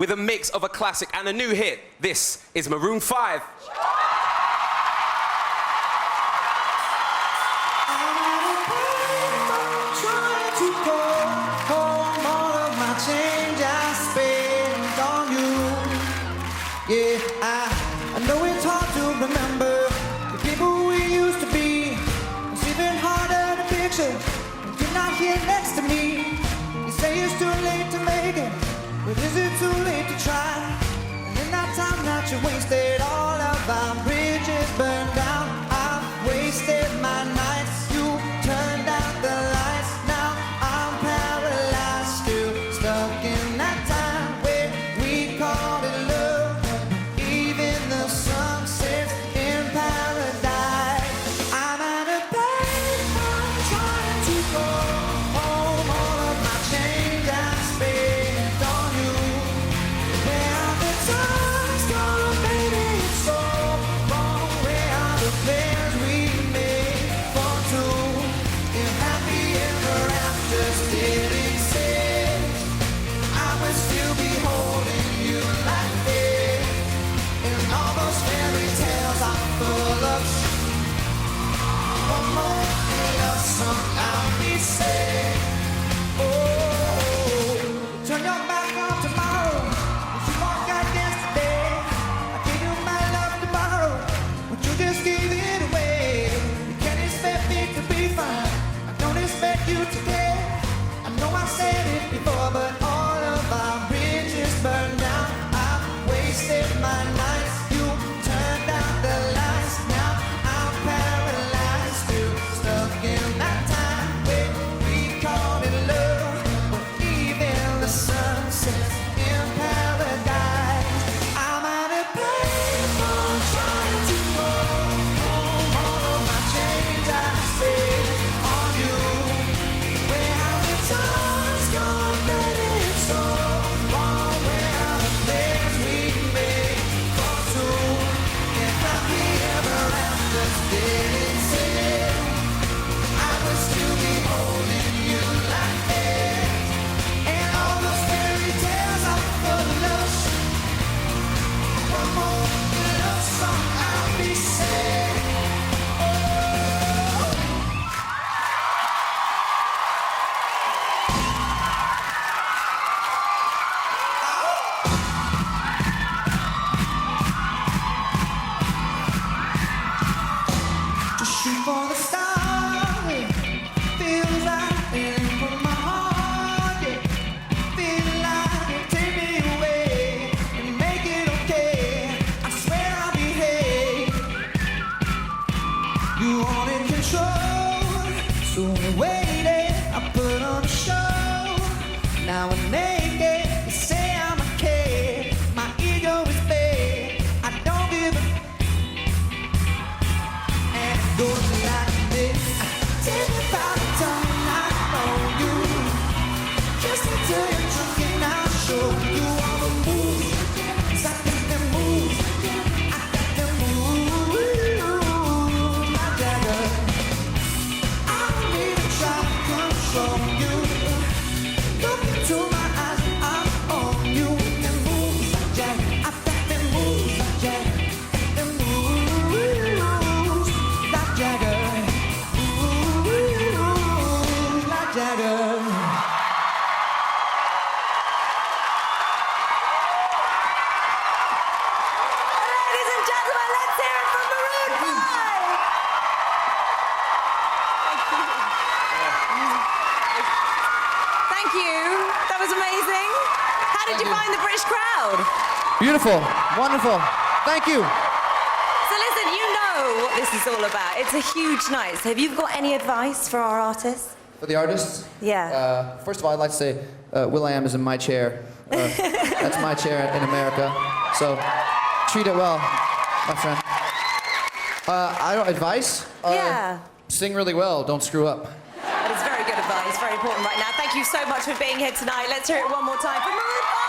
with a mix of a classic and a new hit. This is Maroon 5. Yeah, I know it's hard to remember the people we used to be. It's even harder to picture when you're not here next to me. You say it's too late to make it, but is it too late to try? And in that time that you wasted, all of our bridges burned down. I've wasted my nights, you turned out the lights. Now I'm paralyzed, still stuck in that time where we called it love. The sun sets in paradise. I'm at a payphone trying to go home. All of my change I spent on you. Where are the times gone, baby? It's so wrong. Where are the plans we made for two? If happy ever after still exists, I would still be holding you like this. And all those fairy tales are full of one more love song I'll be saying. Oh, turn your back on tomorrow. If you walk out yesterday, I gave you my love to borrow, but you just gave it away. You can't expect me to be fine. I don't expect you to care. I know I said it before, but all of our bridges burned down. I've wasted my nights. You turned out the lights. Now I'm paralyzed, still stuck in that time where we called it love. But even the sun sets in paradise. I'm at a payphone trying to go home. All of my change I spent on you. Where have the times gone, baby? It's so wrong. Where are the plans we made for two? If happy ever after still exists, I would still be holding you like this. And all those fairy tales are full of love. One more love song I'll be saying. Just shoot for the stars, yeah. Feels like it from my heart, yeah. Feel like it take me away and make it okay. I swear I'll behave. You wanted control, so we waited. I put on a show. Now I'm naked. You say I'm a kid. My ego is big. I don't give a. And it goes like this. Tell me about the time I know you. Kiss me till you're drunk and I'll show you all the moves. 'Cause I got them moves. I got them moves. Like Jagger. I don't need to try to control you. Look into my eyes, I'm on you. Them moves like Jagger. I got them moves like Jagger. Them moves like Jagger. Ooh, like Jagger. Ladies and gentlemen, let's hear it from Maroon 5. Thank you. That was amazing. How did you find the British crowd? Beautiful, wonderful. Thank you. So listen, you know what this is all about. It's a huge night. So have you got any advice for our artists? For the artists, Yeah. first of all, I'd like to say Will.i.am is in my chair. That's my chair in America. So treat it well, my friend. I don't advice. Yeah. Sing really well. Don't screw up. That is very good advice. Very important right now. Thank you so much for being here tonight. Let's hear it one more time for Maroon 5.